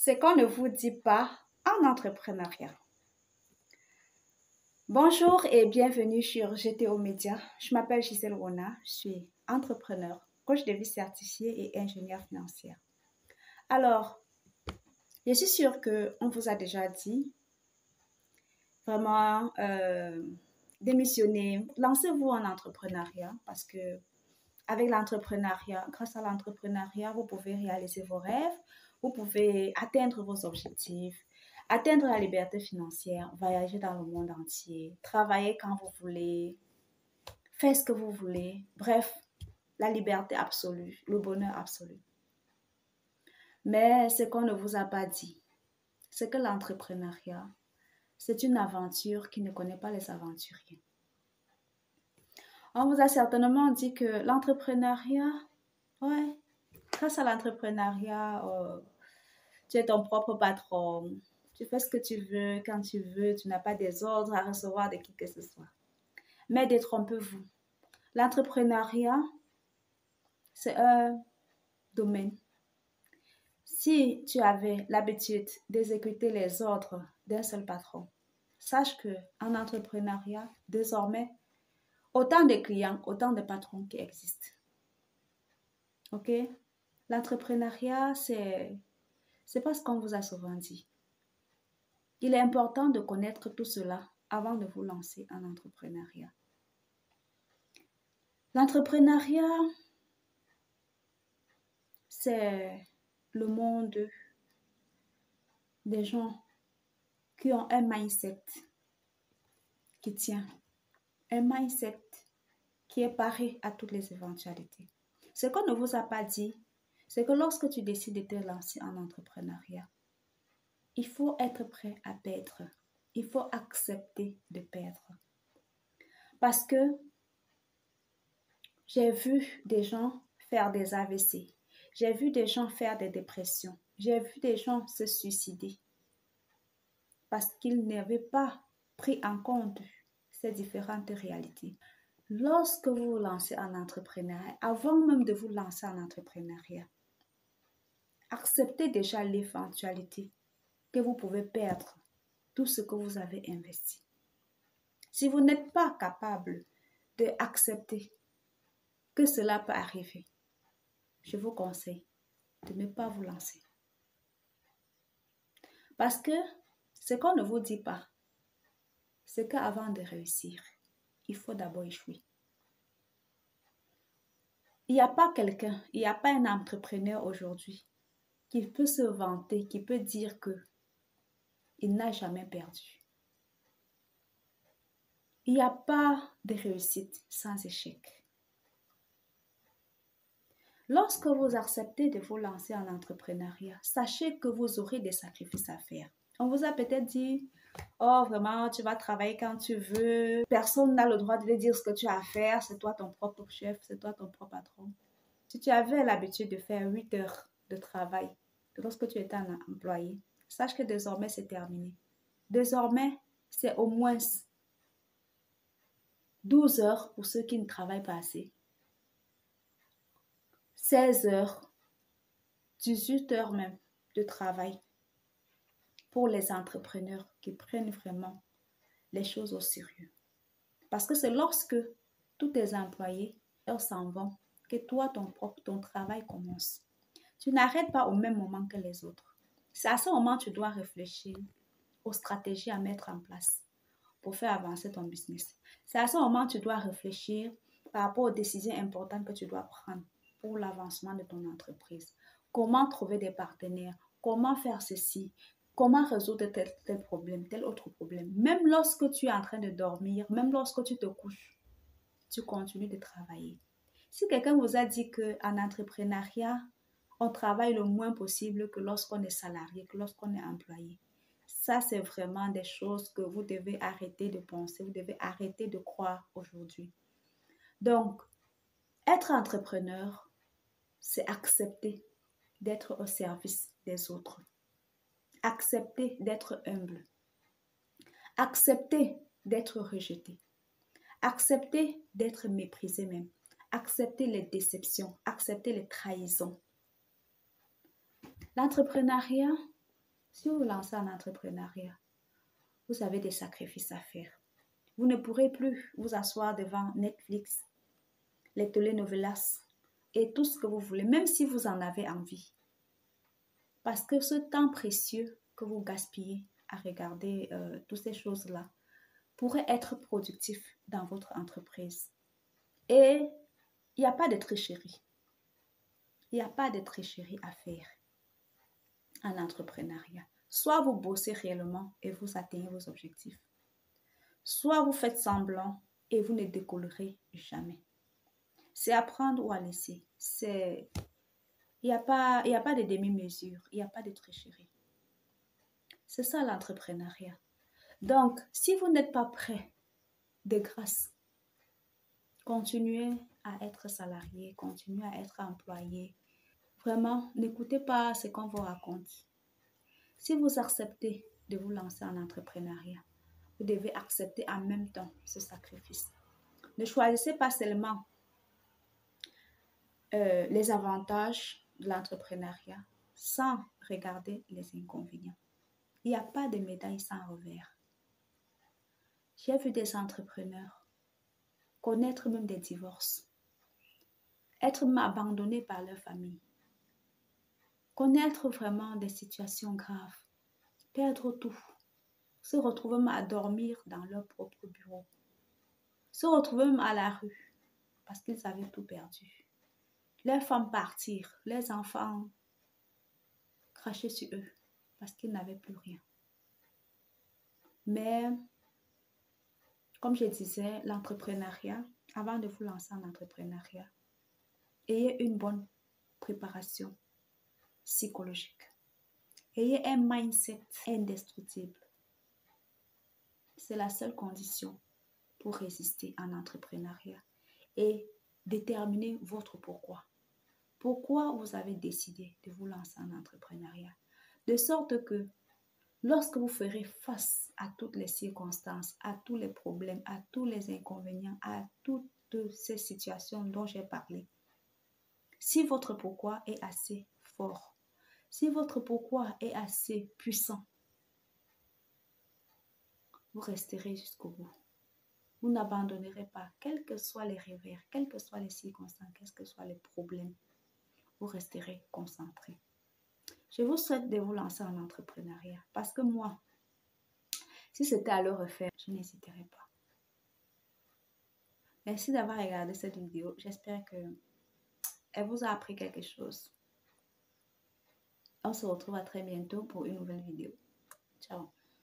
Ce qu'on ne vous dit pas en entrepreneuriat. Bonjour et bienvenue sur GTO Média. Je m'appelle Gisèle Rona, je suis entrepreneur, coach de vie certifié et ingénieure financière. Alors, je suis sûre qu'on vous a déjà dit, vraiment, démissionnez, lancez-vous en entrepreneuriat parce que avec l'entrepreneuriat, grâce à l'entrepreneuriat, vous pouvez réaliser vos rêves, vous pouvez atteindre vos objectifs, atteindre la liberté financière, voyager dans le monde entier, travailler quand vous voulez, faire ce que vous voulez. Bref, la liberté absolue, le bonheur absolu. Mais ce qu'on ne vous a pas dit, c'est que l'entrepreneuriat, c'est une aventure qui ne connaît pas les aventuriers. On vous a certainement dit que l'entrepreneuriat, ouais, grâce à l'entrepreneuriat, tu es ton propre patron, tu fais ce que tu veux, quand tu veux, tu n'as pas des ordres à recevoir de qui que ce soit. Mais détrompez-vous, l'entrepreneuriat, c'est un domaine. Si tu avais l'habitude d'exécuter les ordres d'un seul patron, sache qu'en entrepreneuriat, désormais, autant de clients, autant de patrons qui existent. Ok? L'entrepreneuriat, c'est pas ce qu'on vous a souvent dit. Il est important de connaître tout cela avant de vous lancer en entrepreneuriat. L'entrepreneuriat, c'est le monde des gens qui ont un mindset qui tient, un mindset qui est paré à toutes les éventualités. Ce qu'on ne vous a pas dit, c'est que lorsque tu décides de te lancer en entrepreneuriat, il faut être prêt à perdre. Il faut accepter de perdre. Parce que j'ai vu des gens faire des AVC. J'ai vu des gens faire des dépressions. J'ai vu des gens se suicider. Parce qu'ils n'avaient pas pris en compte ces différentes réalités. Lorsque vous vous lancez en entrepreneuriat, avant même de vous lancer en entrepreneuriat, acceptez déjà l'éventualité que vous pouvez perdre tout ce que vous avez investi. Si vous n'êtes pas capable d'accepter que cela peut arriver, je vous conseille de ne pas vous lancer. Parce que ce qu'on ne vous dit pas, c'est qu'avant de réussir, il faut d'abord échouer. Il n'y a pas quelqu'un, il n'y a pas un entrepreneur aujourd'hui qui peut se vanter, qui peut dire qu'il n'a jamais perdu. Il n'y a pas de réussite sans échec. Lorsque vous acceptez de vous lancer en entrepreneuriat, sachez que vous aurez des sacrifices à faire. On vous a peut-être dit, oh vraiment, tu vas travailler quand tu veux. Personne n'a le droit de te dire ce que tu as à faire. C'est toi ton propre chef, c'est toi ton propre patron. Si tu avais l'habitude de faire 8 heures de travail lorsque tu étais un employé, sache que désormais c'est terminé. Désormais, c'est au moins 12 heures pour ceux qui ne travaillent pas assez. 16 heures, 18 heures même de travail pour les entrepreneurs qui prennent vraiment les choses au sérieux. Parce que c'est lorsque tous tes employés s'en vont que toi, ton travail commence. Tu n'arrêtes pas au même moment que les autres. C'est à ce moment que tu dois réfléchir aux stratégies à mettre en place pour faire avancer ton business. C'est à ce moment que tu dois réfléchir par rapport aux décisions importantes que tu dois prendre pour l'avancement de ton entreprise. Comment trouver des partenaires? Comment faire ceci? Comment résoudre tel problème, tel autre problème? Même lorsque tu es en train de dormir, même lorsque tu te couches, tu continues de travailler. Si quelqu'un vous a dit qu'en entrepreneuriat, on travaille le moins possible que lorsqu'on est salarié, que lorsqu'on est employé, ça, c'est vraiment des choses que vous devez arrêter de penser, vous devez arrêter de croire aujourd'hui. Donc, être entrepreneur, c'est accepter d'être au service des autres. Accepter d'être humble. Accepter d'être rejeté. Accepter d'être méprisé même. Accepter les déceptions. Accepter les trahisons. L'entrepreneuriat, Si vous vous lancez en entrepreneuriat, vous avez des sacrifices à faire. Vous ne pourrez plus vous asseoir devant Netflix, les telenovelas et tout ce que vous voulez, même si vous en avez envie. Parce que ce temps précieux que vous gaspillez à regarder toutes ces choses-là pourrait être productif dans votre entreprise. Et il n'y a pas de tricherie. Il n'y a pas de tricherie à faire en entrepreneuriat. Soit vous bossez réellement et vous atteignez vos objectifs. Soit vous faites semblant et vous ne décollerez jamais. C'est à prendre ou à laisser. Il n'y a pas de demi-mesure. Il n'y a pas de tricherie. C'est ça l'entrepreneuriat. Donc, si vous n'êtes pas prêt, de grâce, continuez à être salarié, continuez à être employé. Vraiment, n'écoutez pas ce qu'on vous raconte. Si vous acceptez de vous lancer en entrepreneuriat, vous devez accepter en même temps ce sacrifice. Ne choisissez pas seulement les avantages de l'entrepreneuriat sans regarder les inconvénients. Il n'y a pas de médaille sans revers. J'ai vu des entrepreneurs connaître même des divorces, être abandonnés par leur famille, connaître vraiment des situations graves, perdre tout, se retrouver même à dormir dans leur propre bureau, se retrouver même à la rue parce qu'ils avaient tout perdu. Leurs femmes partir, leurs enfants cracher sur eux parce qu'ils n'avaient plus rien. Mais, comme je disais, l'entrepreneuriat, avant de vous lancer en entrepreneuriat, ayez une bonne préparation psychologique. Ayez un mindset indestructible. C'est la seule condition pour résister en entrepreneuriat et déterminer votre pourquoi. Pourquoi vous avez décidé de vous lancer en entrepreneuriat? De sorte que lorsque vous ferez face à toutes les circonstances, à tous les problèmes, à tous les inconvénients, à toutes ces situations dont j'ai parlé, si votre pourquoi est assez fort, si votre pourquoi est assez puissant, vous resterez jusqu'au bout. Vous n'abandonnerez pas, quels que soient les revers, quelles que soient les circonstances, quels que soient les problèmes, vous resterez concentré. Je vous souhaite de vous lancer en entrepreneuriat parce que moi, si c'était à le refaire, je n'hésiterais pas. Merci d'avoir regardé cette vidéo. J'espère qu'elle vous a appris quelque chose. On se retrouve à très bientôt pour une nouvelle vidéo.